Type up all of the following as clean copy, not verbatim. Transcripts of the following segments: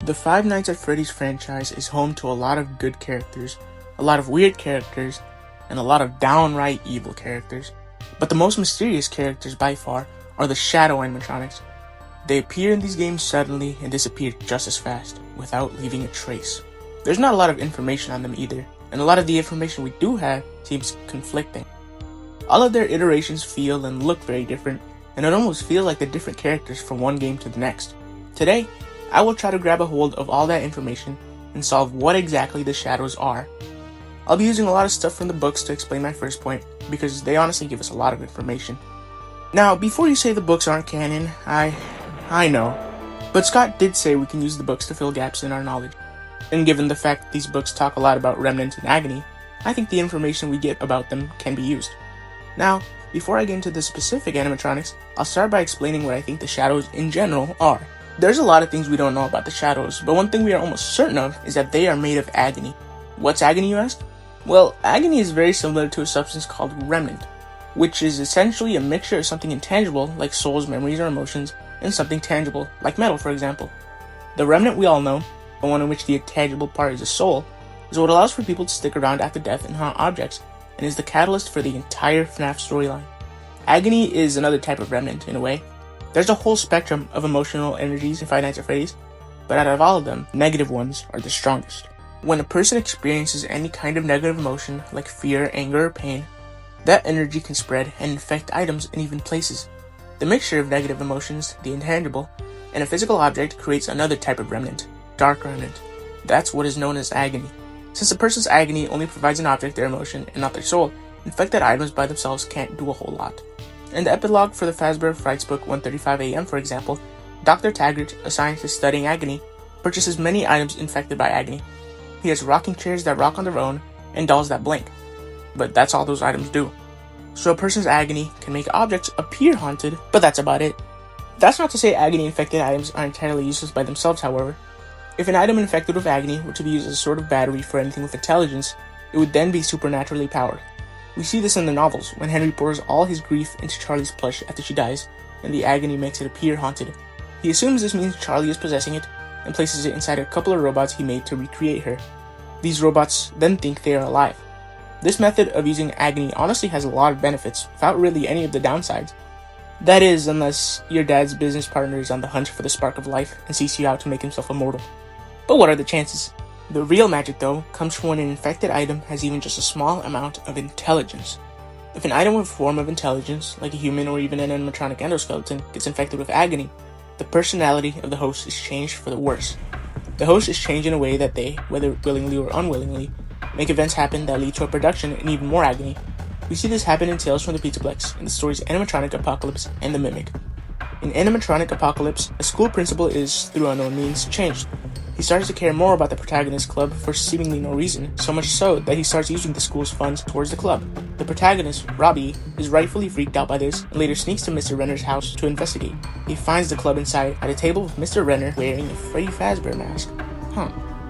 The Five Nights at Freddy's franchise is home to a lot of good characters, a lot of weird characters, and a lot of downright evil characters. But the most mysterious characters by far are the Shadow animatronics. They appear in these games suddenly and disappear just as fast, without leaving a trace. There's not a lot of information on them either, and a lot of the information we do have seems conflicting. All of their iterations feel and look very different, and it almost feels like they're different characters from one game to the next. Today, I will try to grab a hold of all that information and solve what exactly the Shadows are. I'll be using a lot of stuff from the books to explain my first point, because they honestly give us a lot of information. Now, before you say the books aren't canon, I know, but Scott did say we can use the books to fill gaps in our knowledge. And given the fact that these books talk a lot about Remnant and Agony, I think the information we get about them can be used. Now, before I get into the specific animatronics, I'll start by explaining what I think the Shadows in general are. There's a lot of things we don't know about the Shadows, but one thing we are almost certain of is that they are made of Agony. What's Agony, you ask? Well, Agony is very similar to a substance called Remnant, which is essentially a mixture of something intangible, like souls, memories, or emotions, and something tangible, like metal, for example. The Remnant we all know, the one in which the intangible part is a soul, is what allows for people to stick around after death and haunt objects, and is the catalyst for the entire FNaF storyline. Agony is another type of Remnant, in a way. There's a whole spectrum of emotional energies in Five Nights at Freddy's, but out of all of them, negative ones are the strongest. When a person experiences any kind of negative emotion, like fear, anger, or pain, that energy can spread and infect items and even places. The mixture of negative emotions, the intangible, and a physical object creates another type of Remnant, Dark Remnant. That's what is known as Agony. Since a person's agony only provides an object their emotion and not their soul, infected items by themselves can't do a whole lot. In the epilogue for the Fazbear Frights book 135 AM, for example, Dr. Taggart, a scientist studying agony, purchases many items infected by agony. He has rocking chairs that rock on their own and dolls that blink, but that's all those items do. So a person's agony can make objects appear haunted, but that's about it. That's not to say agony-infected items are entirely useless by themselves, however. If an item infected with agony were to be used as a sort of battery for anything with intelligence, it would then be supernaturally powered. We see this in the novels, when Henry pours all his grief into Charlie's plush after she dies, and the agony makes it appear haunted. He assumes this means Charlie is possessing it, and places it inside a couple of robots he made to recreate her. These robots then think they are alive. This method of using agony honestly has a lot of benefits, without really any of the downsides. That is, unless your dad's business partner is on the hunt for the spark of life and seeks you out to make himself immortal. But what are the chances? The real magic, though, comes from when an infected item has even just a small amount of intelligence. If an item with a form of intelligence, like a human or even an animatronic endoskeleton, gets infected with agony, the personality of the host is changed for the worse. The host is changed in a way that they, whether willingly or unwillingly, make events happen that lead to a production and even more agony. We see this happen in Tales from the Pizzaplex in the stories Animatronic Apocalypse and The Mimic. In Animatronic Apocalypse, a school principal is, through unknown means, changed. He starts to care more about the protagonist club for seemingly no reason, so much so that he starts using the school's funds towards the club. The protagonist, Robbie, is rightfully freaked out by this and later sneaks to Mr. Renner's house to investigate. He finds the club inside at a table with Mr. Renner wearing a Freddy Fazbear mask.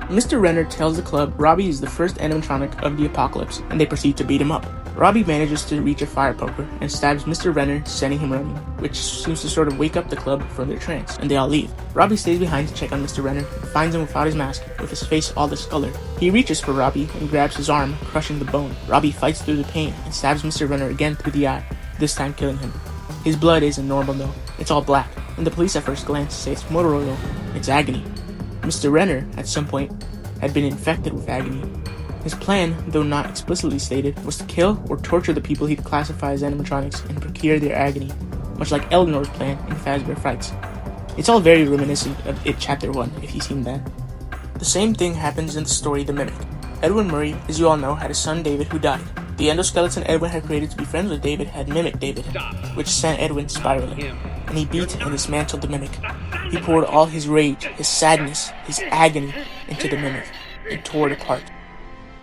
Mr. Renner tells the club Robbie is the first animatronic of the apocalypse, and they proceed to beat him up. Robbie manages to reach a fire poker and stabs Mr. Renner, sending him running, which seems to sort of wake up the club from their trance, and they all leave. Robbie stays behind to check on Mr. Renner and finds him without his mask, with his face all discolored. He reaches for Robbie and grabs his arm, crushing the bone. Robbie fights through the pain and stabs Mr. Renner again through the eye, this time killing him. His blood isn't normal though, it's all black, and the police at first glance say it's motor oil, it's agony. Mr. Renner, at some point, had been infected with agony. His plan, though not explicitly stated, was to kill or torture the people he'd classify as animatronics and procure their agony, much like Eleanor's plan in Fazbear Frights. It's all very reminiscent of It Chapter 1, if you've seen that. The same thing happens in the story The Mimic. Edwin Murray, as you all know, had a son David who died. The endoskeleton Edwin had created to be friends with David had mimicked David, which sent Edwin spiraling, and he beat and dismantled the Mimic. He poured all his rage, his sadness, his agony into the Mimic, and tore it apart.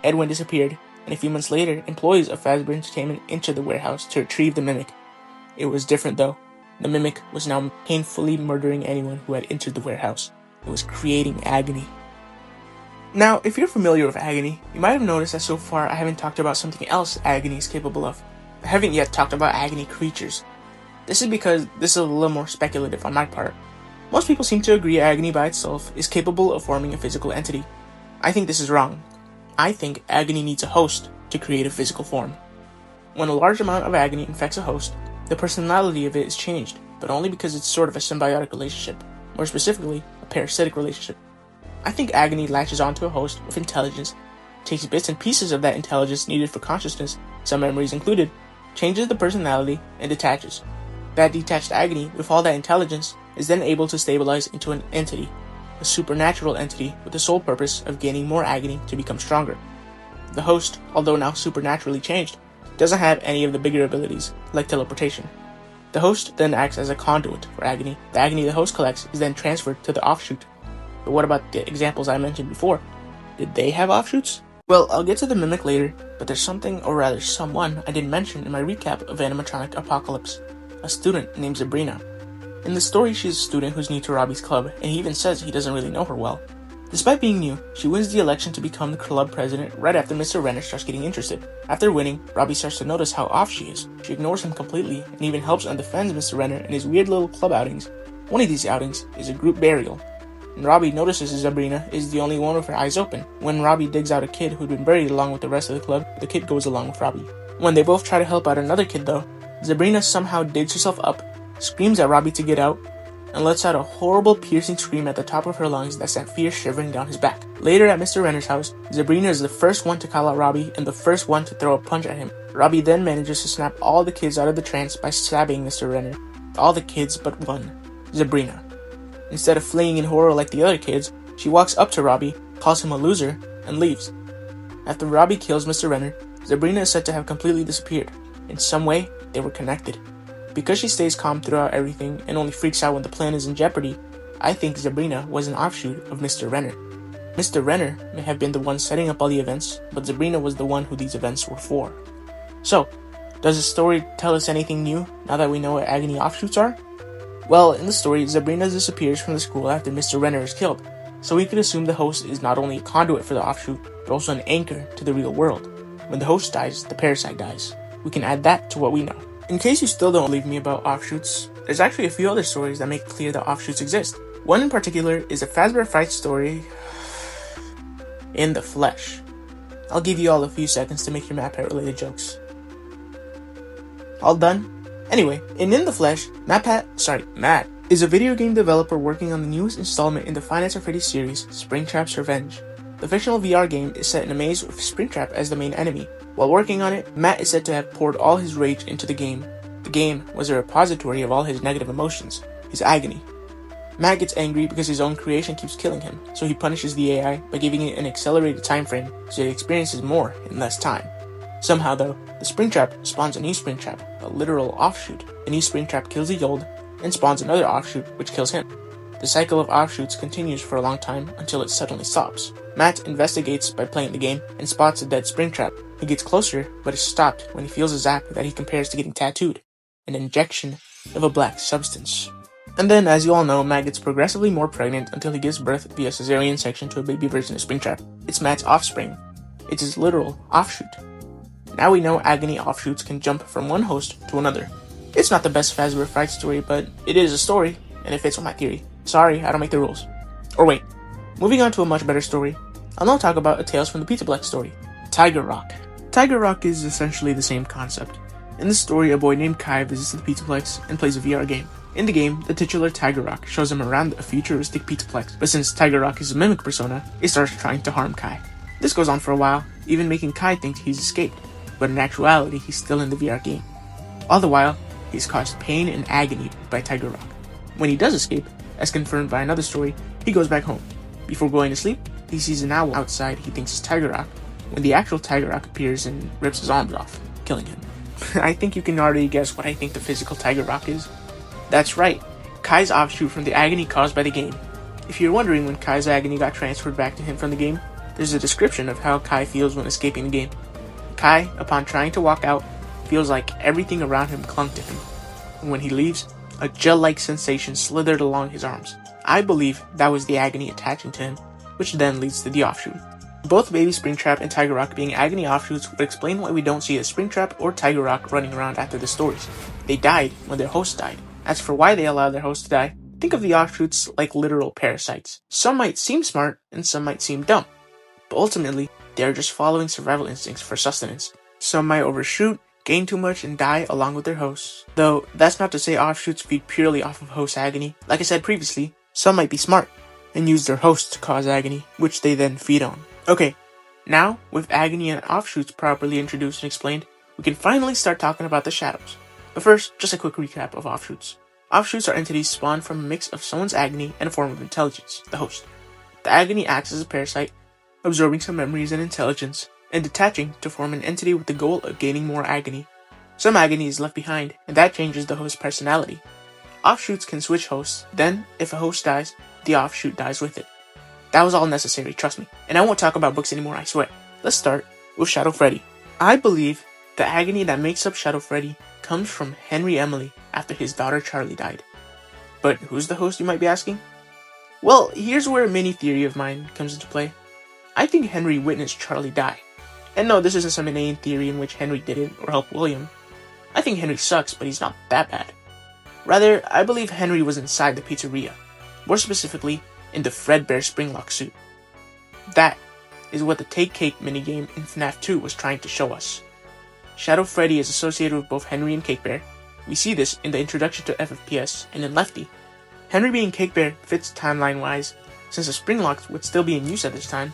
Edwin disappeared, and a few months later, employees of Fazbear Entertainment entered the warehouse to retrieve the Mimic. It was different though. The Mimic was now painfully murdering anyone who had entered the warehouse. It was creating agony. Now, if you're familiar with Agony, you might have noticed that so far I haven't talked about something else Agony is capable of. I haven't yet talked about Agony creatures. This is because this is a little more speculative on my part. Most people seem to agree Agony by itself is capable of forming a physical entity. I think this is wrong. I think Agony needs a host to create a physical form. When a large amount of Agony infects a host, the personality of it is changed, but only because it's sort of a symbiotic relationship, more specifically, a parasitic relationship. I think Agony latches onto a host with intelligence, takes bits and pieces of that intelligence needed for consciousness, some memories included, changes the personality, and detaches. That detached Agony, with all that intelligence, is then able to stabilize into an entity, a supernatural entity with the sole purpose of gaining more Agony to become stronger. The host, although now supernaturally changed, doesn't have any of the bigger abilities, like teleportation. The host then acts as a conduit for Agony. The Agony the host collects is then transferred to the offshoot. But what about the examples I mentioned before? Did they have offshoots? Well, I'll get to the mimic later, but there's something, or rather someone, I didn't mention in my recap of Animatronic Apocalypse. A student named Sabrina. In the story, she's a student who's new to Robbie's club, and he even says he doesn't really know her well. Despite being new, she wins the election to become the club president right after Mr. Renner starts getting interested. After winning, Robbie starts to notice how off she is. She ignores him completely, and even helps and defends Mr. Renner in his weird little club outings. One of these outings is a group burial, and Robbie notices Sabrina is the only one with her eyes open. When Robbie digs out a kid who'd been buried along with the rest of the club, the kid goes along with Robbie. When they both try to help out another kid though, Sabrina somehow digs herself up, screams at Robbie to get out, and lets out a horrible piercing scream at the top of her lungs that sent fear shivering down his back. Later at Mr. Renner's house, Sabrina is the first one to call out Robbie and the first one to throw a punch at him. Robbie then manages to snap all the kids out of the trance by stabbing Mr. Renner. All the kids but one, Sabrina. Instead of fleeing in horror like the other kids, she walks up to Robbie, calls him a loser, and leaves. After Robbie kills Mr. Renner, Sabrina is said to have completely disappeared. In some way, they were connected. Because she stays calm throughout everything and only freaks out when the plan is in jeopardy, I think Sabrina was an offshoot of Mr. Renner. Mr. Renner may have been the one setting up all the events, but Sabrina was the one who these events were for. So, does the story tell us anything new now that we know what Agony offshoots are? Well, in the story, Sabrina disappears from the school after Mr. Renner is killed, so we could assume the host is not only a conduit for the offshoot, but also an anchor to the real world. When the host dies, the parasite dies. We can add that to what we know. In case you still don't believe me about offshoots, there's actually a few other stories that make clear that offshoots exist. One in particular is a Fazbear Fright story in the flesh. I'll give you all a few seconds to make your Matt related jokes. All done? Anyway, in the Flesh, Matt is a video game developer working on the newest installment in the Five Nights at Freddy's series, Springtrap's Revenge. The fictional VR game is set in a maze with Springtrap as the main enemy. While working on it, Matt is said to have poured all his rage into the game. The game was a repository of all his negative emotions, his agony. Matt gets angry because his own creation keeps killing him, so he punishes the AI by giving it an accelerated time frame so it experiences more in less time. Somehow though, the Springtrap spawns a new Springtrap, a literal offshoot. The new Springtrap kills the old, and spawns another offshoot which kills him. The cycle of offshoots continues for a long time until it suddenly stops. Matt investigates by playing the game and spots a dead Springtrap. He gets closer, but is stopped when he feels a zap that he compares to getting tattooed, an injection of a black substance. And then, as you all know, Matt gets progressively more pregnant until he gives birth via cesarean section to a baby version of Springtrap. It's Matt's offspring. It's his literal offshoot. Now we know Agony offshoots can jump from one host to another. It's not the best Fazbear Fright story, but it is a story, and it fits with my theory. Sorry, I don't make the rules. Or wait, moving on to a much better story, I'll now talk about a Tales from the Pizzaplex story, Tiger Rock. Tiger Rock is essentially the same concept. In this story, a boy named Kai visits the Pizzaplex and plays a VR game. In the game, the titular Tiger Rock shows him around a futuristic Pizzaplex, but since Tiger Rock is a mimic persona, it starts trying to harm Kai. This goes on for a while, even making Kai think he's escaped, but in actuality, he's still in the VR game. All the while, he's caused pain and agony by Tiger Rock. When he does escape, as confirmed by another story, he goes back home. Before going to sleep, he sees an owl outside he thinks is Tiger Rock, when the actual Tiger Rock appears and rips his arms off, killing him. I think you can already guess what I think the physical Tiger Rock is. That's right, Kai's offshoot from the agony caused by the game. If you're wondering when Kai's agony got transferred back to him from the game, there's a description of how Kai feels when escaping the game. Kai, upon trying to walk out, feels like everything around him clung to him. And when he leaves, a gel-like sensation slithered along his arms. I believe that was the agony attaching to him, which then leads to the offshoot. Both Baby Springtrap and Tiger Rock being agony offshoots would explain why we don't see a Springtrap or Tiger Rock running around after the stories. They died when their host died. As for why they allowed their host to die, Think of the offshoots like literal parasites. Some might seem smart, and some might seem dumb, but ultimately, they are just following survival instincts for sustenance. Some might overshoot, gain too much, and die along with their hosts. Though, that's not to say offshoots feed purely off of host agony. Like I said previously, some might be smart, and use their hosts to cause agony, which they then feed on. Okay, now, with agony and offshoots properly introduced and explained, we can finally start talking about the shadows. But first, just a quick recap of offshoots. Offshoots are entities spawned from a mix of someone's agony and a form of intelligence, the host. The agony acts as a parasite, absorbing some memories and intelligence, and detaching to form an entity with the goal of gaining more agony. Some agony is left behind, and that changes the host's personality. Offshoots can switch hosts, then, if a host dies, the offshoot dies with it. That was all necessary, trust me, and I won't talk about books anymore, I swear. Let's start with Shadow Freddy. I believe the agony that makes up Shadow Freddy comes from Henry Emily after his daughter Charlie died. But who's the host, you might be asking? Well, here's where a mini theory of mine comes into play. I think Henry witnessed Charlie die. And no, this isn't some inane theory in which Henry did it or helped William. I think Henry sucks, but he's not that bad. Rather, I believe Henry was inside the pizzeria. More specifically, in the Fredbear Springlock suit. That is what the Take Cake minigame in FNaF 2 was trying to show us. Shadow Freddy is associated with both Henry and Cake Bear. We see this in the introduction to FFPS and in Lefty. Henry being Cake Bear fits timeline-wise, since the Springlocks would still be in use at this time.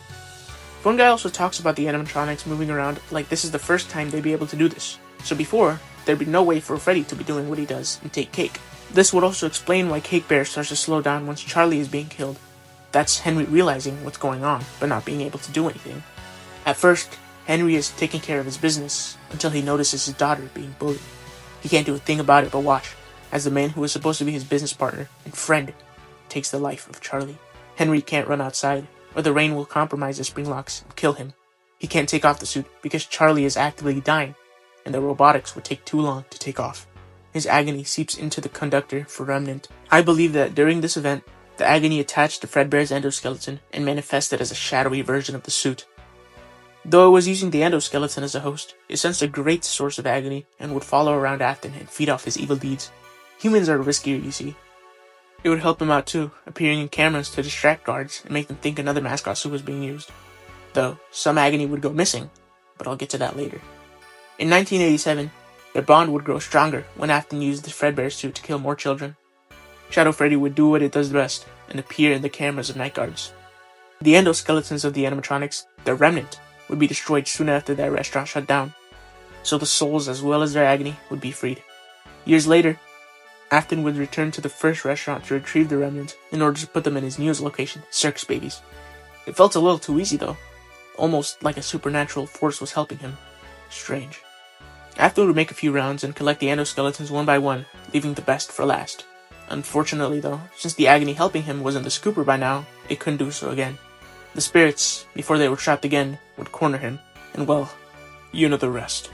One guy also talks about the animatronics moving around like this is the first time they'd be able to do this. So before, there'd be no way for Freddy to be doing what he does and Take Cake. This would also explain why Cake Bear starts to slow down once Charlie is being killed. That's Henry realizing what's going on, but not being able to do anything. At first, Henry is taking care of his business, until he notices his daughter being bullied. He can't do a thing about it but watch, as the man who was supposed to be his business partner and friend takes the life of Charlie. Henry can't run outside, or the rain will compromise the Springlocks and kill him. He can't take off the suit because Charlie is actively dying, and the robotics would take too long to take off. His agony seeps into the conductor for Remnant. I believe that during this event, the agony attached to Fredbear's endoskeleton and manifested as a shadowy version of the suit. Though it was using the endoskeleton as a host, it sensed a great source of agony and would follow around Afton and feed off his evil deeds. Humans are riskier, you see. It would help him out too, appearing in cameras to distract guards and make them think another mascot suit was being used. Though, some agony would go missing, but I'll get to that later. In 1987, their bond would grow stronger when Afton used the Fredbear suit to kill more children. Shadow Freddy would do what it does best and appear in the cameras of night guards. The endoskeletons of the animatronics, the Remnant, would be destroyed soon after that restaurant shut down, so the souls as well as their agony would be freed. Years later, Afton would return to the first restaurant to retrieve the Remnant in order to put them in his newest location, Circus Babies. It felt a little too easy though, almost like a supernatural force was helping him. Strange. Afton would make a few rounds and collect the endoskeletons one by one, leaving the best for last. Unfortunately though, since the agony helping him was in the scooper by now, it couldn't do so again. The spirits, before they were trapped again, would corner him, and well, you know the rest.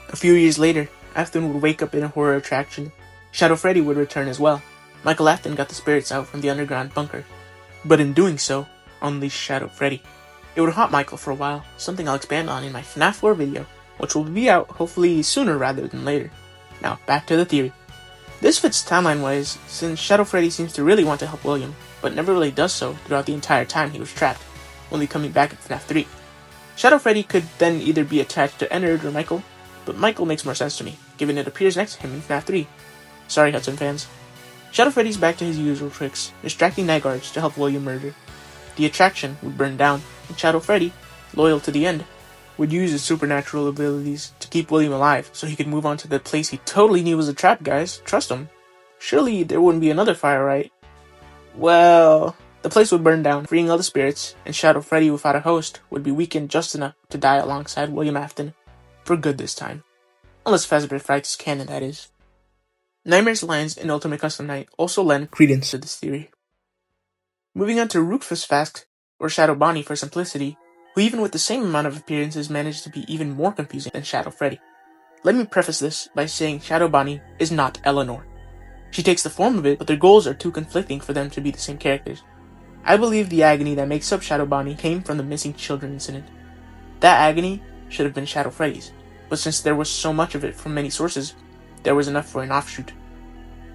A few years later, Afton would wake up in a horror attraction. Shadow Freddy would return as well. Michael Afton got the spirits out from the underground bunker, but in doing so, unleashed Shadow Freddy. It would haunt Michael for a while, something I'll expand on in my FNaF 4 video, which will be out hopefully sooner rather than later. Now, back to the theory. This fits timeline-wise, since Shadow Freddy seems to really want to help William, but never really does so throughout the entire time he was trapped, only coming back in FNaF 3. Shadow Freddy could then either be attached to Ennard or Michael, but Michael makes more sense to me, given it appears next to him in FNaF 3. Sorry, Hudson fans. Shadow Freddy's back to his usual tricks, distracting night guards to help William murder. The attraction would burn down, and Shadow Freddy, loyal to the end, would use his supernatural abilities to keep William alive so he could move on to the place he totally knew was a trap, guys. Trust him. Surely there wouldn't be another fire, right? Well, the place would burn down, freeing all the spirits, and Shadow Freddy without a host would be weakened just enough to die alongside William Afton. For good this time. Unless Fazbear Frights is canon, that is. Nightmare's lines in Ultimate Custom Night also lend credence to this theory. Moving on to Rufus Fask, or Shadow Bonnie for simplicity, who even with the same amount of appearances managed to be even more confusing than Shadow Freddy. Let me preface this by saying Shadow Bonnie is not Eleanor. She takes the form of it, but their goals are too conflicting for them to be the same characters. I believe the agony that makes up Shadow Bonnie came from the missing children incident. That agony should have been Shadow Freddy's, but since there was so much of it from many sources, there was enough for an offshoot.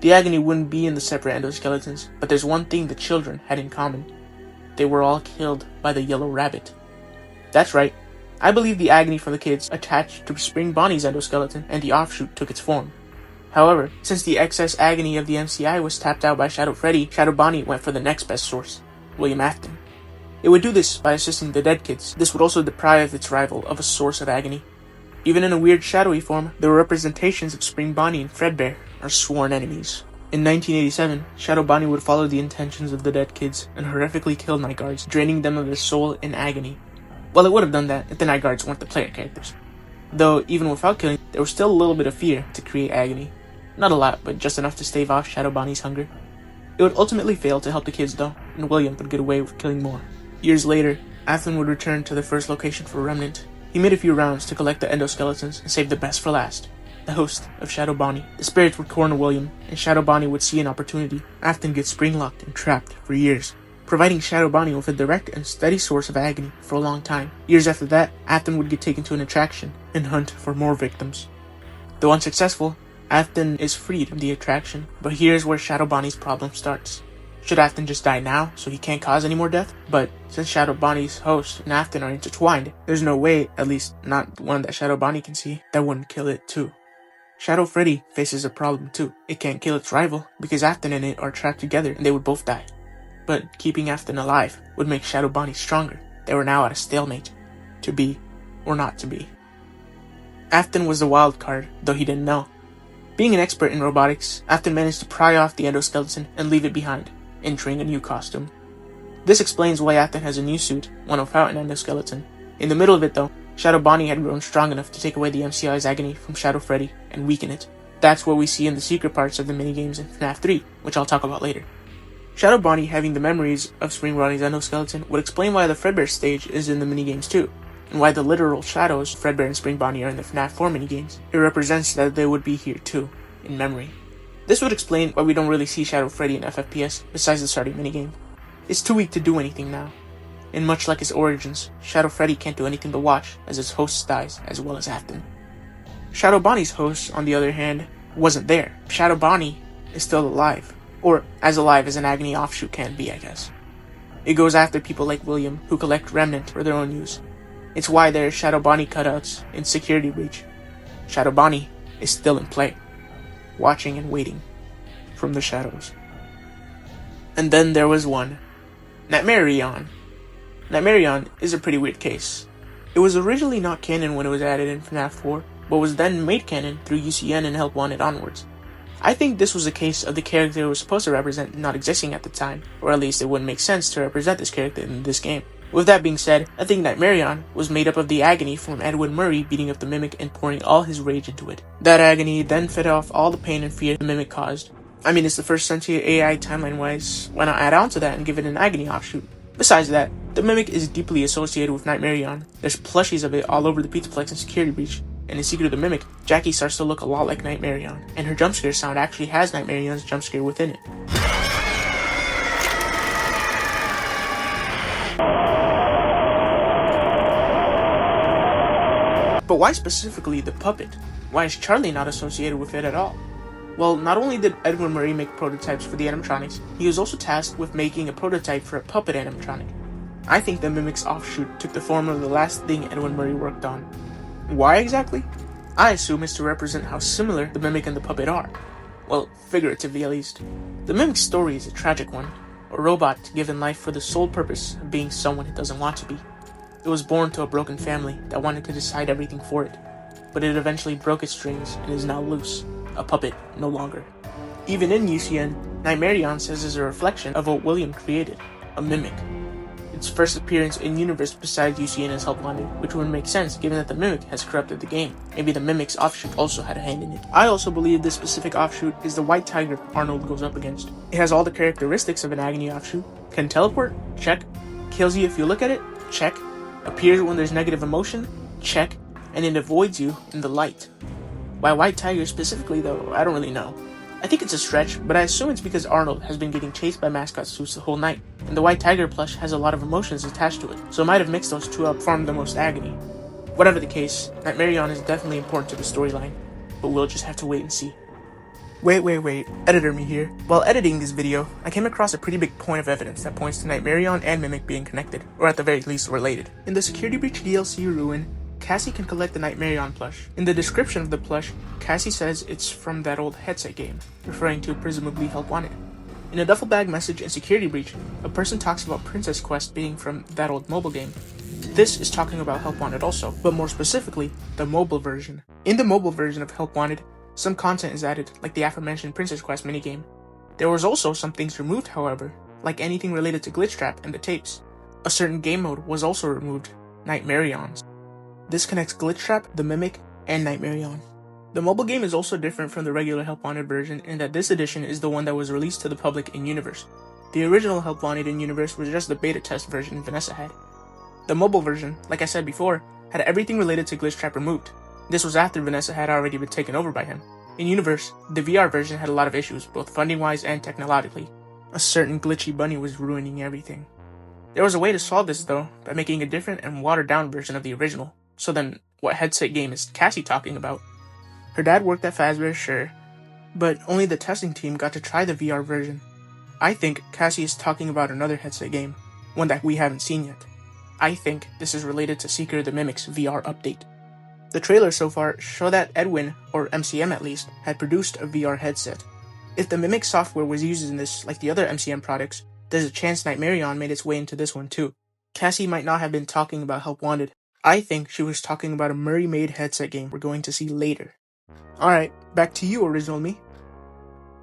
The Agony wouldn't be in the separate endoskeletons, but there's one thing the children had in common. They were all killed by the Yellow Rabbit. That's right, I believe the Agony from the kids attached to Spring Bonnie's endoskeleton and the offshoot took its form. However, since the excess Agony of the MCI was tapped out by Shadow Freddy, Shadow Bonnie went for the next best source, William Afton. It would do this by assisting the dead kids. This would also deprive its rival of a source of Agony. Even in a weird shadowy form, the representations of Spring Bonnie and Fredbear are sworn enemies. In 1987, Shadow Bonnie would follow the intentions of the dead kids and horrifically kill Night Guards, draining them of their soul in agony. Well, it would have done that if the Night Guards weren't the player characters. Though, even without killing, there was still a little bit of fear to create agony. Not a lot, but just enough to stave off Shadow Bonnie's hunger. It would ultimately fail to help the kids though, and William would get away with killing more. Years later, Afton would return to the first location for Remnant. He made a few rounds to collect the endoskeletons and save the best for last, the host of Shadow Bonnie. The spirits would corner William, and Shadow Bonnie would see an opportunity. Afton gets spring-locked and trapped for years, providing Shadow Bonnie with a direct and steady source of agony for a long time. Years after that, Afton would get taken to an attraction and hunt for more victims. Though unsuccessful, Afton is freed from the attraction, but here's where Shadow Bonnie's problem starts. Should Afton just die now, so he can't cause any more death? But since Shadow Bonnie's host and Afton are intertwined, there's no way, at least not one that Shadow Bonnie can see, that wouldn't kill it too. Shadow Freddy faces a problem too. It can't kill its rival, because Afton and it are trapped together and they would both die. But keeping Afton alive would make Shadow Bonnie stronger. They were now at a stalemate. To be, or not to be. Afton was the wild card, though he didn't know. Being an expert in robotics, Afton managed to pry off the endoskeleton and leave it behind, entering a new costume. This explains why Afton has a new suit, one without an endoskeleton. In the middle of it though, Shadow Bonnie had grown strong enough to take away the MCI's agony from Shadow Freddy and weaken it. That's what we see in the secret parts of the minigames in FNaF 3, which I'll talk about later. Shadow Bonnie having the memories of Spring Bonnie's endoskeleton would explain why the Fredbear stage is in the minigames too, and why the literal shadows Fredbear and Spring Bonnie are in the FNaF 4 minigames. It represents that they would be here too, in memory. This would explain why we don't really see Shadow Freddy in FFPS besides the starting minigame. It's too weak to do anything now. And much like his origins, Shadow Freddy can't do anything but watch as his host dies as well as Afton. Shadow Bonnie's host, on the other hand, wasn't there. Shadow Bonnie is still alive. Or as alive as an Agony offshoot can be, I guess. It goes after people like William who collect Remnant for their own use. It's why there are Shadow Bonnie cutouts in Security Breach. Shadow Bonnie is still in play, watching and waiting from the shadows. And then there was one, Nightmarion. Nightmarion is a pretty weird case. It was originally not canon when it was added in FNaF 4, but was then made canon through UCN and Help Wanted onwards. I think this was a case of the character it was supposed to represent not existing at the time, or at least it wouldn't make sense to represent this character in this game. With that being said, I think Nightmarion was made up of the agony from Edwin Murray beating up the Mimic and pouring all his rage into it. That agony then fed off all the pain and fear the Mimic caused. I mean, it's the first sentient AI timeline-wise. Why not add on to that and give it an agony offshoot? Besides that, the Mimic is deeply associated with Nightmarion. There's plushies of it all over the Pizzaplex and Security Breach. And in Secret of the Mimic, Jackie starts to look a lot like Nightmarion, and her jumpscare sound actually has Nightmarion's jumpscare within it. But why specifically the puppet? Why is Charlie not associated with it at all? Well, not only did Edwin Murray make prototypes for the animatronics, he was also tasked with making a prototype for a puppet animatronic. I think the Mimic's offshoot took the form of the last thing Edwin Murray worked on. Why exactly? I assume it's to represent how similar the Mimic and the puppet are. Well, figuratively at least. The Mimic's story is a tragic one. A robot given life for the sole purpose of being someone it doesn't want to be. It was born to a broken family that wanted to decide everything for it, but it eventually broke its strings and is now loose. A puppet, no longer. Even in UCN, Nightmarion says is a reflection of what William created, a Mimic. Its first appearance in universe besides UCN is Help Wanted, which would make sense given that the Mimic has corrupted the game. Maybe the Mimic's offshoot also had a hand in it. I also believe this specific offshoot is the white tiger Arnold goes up against. It has all the characteristics of an Agony offshoot. Can teleport? Check. Kills you if you look at it? Check. Appears when there's negative emotion? Check. And it avoids you in the light. Why white tiger specifically though, I don't really know. I think it's a stretch, but I assume it's because Arnold has been getting chased by mascot suits the whole night, and the white tiger plush has a lot of emotions attached to it, so it might have mixed those two up, formed the most agony. Whatever the case, Nightmarion is definitely important to the storyline, but we'll just have to wait and see. Wait, editor me here. While editing this video, I came across a pretty big point of evidence that points to Nightmarion and Mimic being connected, or at the very least related. In the Security Breach DLC Ruin, Cassie can collect the Nightmarion plush. In the description of the plush, Cassie says it's from that old headset game, referring to presumably Help Wanted. In a duffel bag message in Security Breach, a person talks about Princess Quest being from that old mobile game. This is talking about Help Wanted also, but more specifically, the mobile version. In the mobile version of Help Wanted, some content is added, like the aforementioned Princess Quest minigame. There was also some things removed, however, like anything related to Glitchtrap and the tapes. A certain game mode was also removed, Nightmarion's. This connects Glitchtrap, the Mimic, and Nightmarion. The mobile game is also different from the regular Help Wanted version in that this edition is the one that was released to the public in Universe. The original Help Wanted in Universe was just the beta test version Vanessa had. The mobile version, like I said before, had everything related to Glitchtrap removed. This was after Vanessa had already been taken over by him. In Universe, the VR version had a lot of issues, both funding-wise and technologically. A certain glitchy bunny was ruining everything. There was a way to solve this though, by making a different and watered-down version of the original. So then, what headset game is Cassie talking about? Her dad worked at Fazbear, sure, but only the testing team got to try the VR version. I think Cassie is talking about another headset game, one that we haven't seen yet. I think this is related to Seeker the Mimic's VR update. The trailers so far show that Edwin, or MCM at least, had produced a VR headset. If the Mimic software was used in this like the other MCM products, there's a chance Nightmarion made its way into this one too. Cassie might not have been talking about Help Wanted. I think she was talking about a Murray-made headset game we're going to see later. Alright, back to you, original me.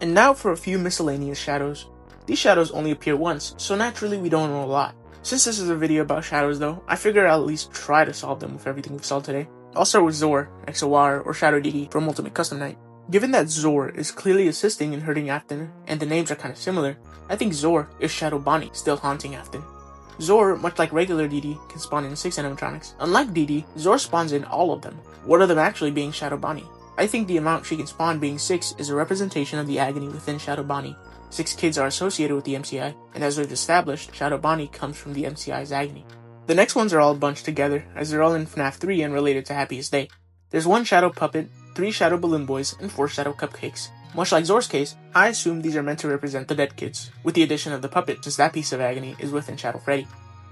And now for a few miscellaneous shadows. These shadows only appear once, so naturally we don't know a lot. Since this is a video about shadows though, I figure I'll at least try to solve them with everything we've solved today. I'll start with Zor, XOR, or Shadow DD from Ultimate Custom Night. Given that Zor is clearly assisting in hurting Afton, and the names are kinda similar, I think Zor is Shadow Bonnie still haunting Afton. Zor, much like regular DD, can spawn in 6 animatronics. Unlike DD, Zor spawns in all of them, one of them actually being Shadow Bonnie. I think the amount she can spawn being 6 is a representation of the agony within Shadow Bonnie. 6 kids are associated with the MCI, and as we've established, Shadow Bonnie comes from the MCI's agony. The next ones are all bunched together, as they're all in FNaF 3 and related to Happiest Day. There's 1 Shadow Puppet, 3 Shadow Balloon Boys, and 4 Shadow Cupcakes. Much like Zor's case, I assume these are meant to represent the dead kids, with the addition of the puppet since that piece of agony is within Shadow Freddy.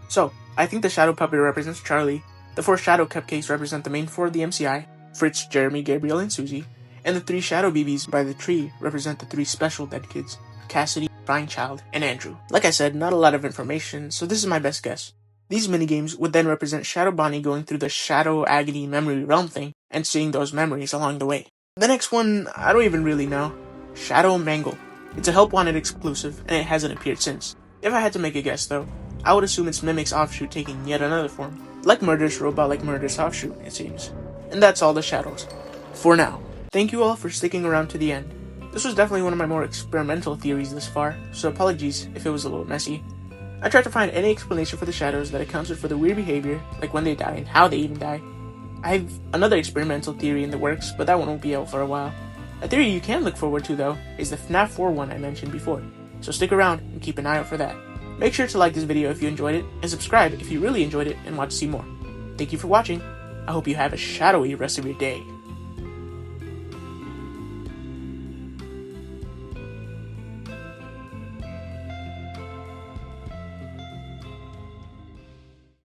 So, I think the Shadow Puppet represents Charlie, the 4 Shadow Cupcakes represent the main 4 of the MCI, Fritz, Jeremy, Gabriel, and Susie, and the 3 Shadow BBs by the tree represent the 3 special dead kids, Cassidy, Crying Child, and Andrew. Like I said, not a lot of information, so this is my best guess. These minigames would then represent Shadow Bonnie going through the Shadow Agony memory realm thing, and seeing those memories along the way. The next one, I don't even really know. Shadow Mangle. It's a Help Wanted exclusive, and it hasn't appeared since. If I had to make a guess though, I would assume it's Mimic's offshoot taking yet another form. Like Murderous Robot, like Murderous Offshoot, it seems. And that's all the shadows. For now. Thank you all for sticking around to the end. This was definitely one of my more experimental theories this far, so apologies if it was a little messy. I tried to find any explanation for the shadows that accounted for the weird behavior, like when they die and how they even die. I have another experimental theory in the works, but that one won't be out for a while. A theory you can look forward to though, is the FNaF 4 one I mentioned before, so stick around and keep an eye out for that. Make sure to like this video if you enjoyed it, and subscribe if you really enjoyed it and want to see more. Thank you for watching. I hope you have a shadowy rest of your day.